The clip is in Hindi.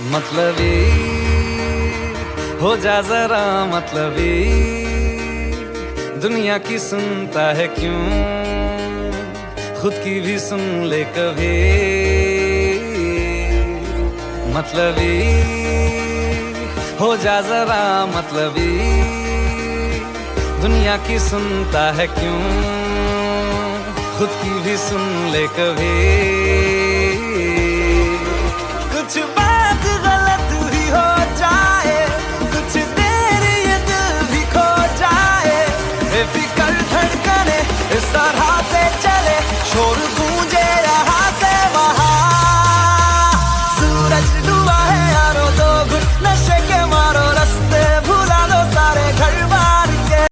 मतलबी हो जा जरा मतलबी, दुनिया की सुनता है क्यों, खुद की भी सुन ले कभी। मतलबी हो जा जरा मतलबी, दुनिया की सुनता है क्यों, खुद की भी सुन ले कभी। कुछ बात गलत भी हो जाए, कुछ देर ये दिल भी खो जाए, बेफिक्र धड़कने इस तरह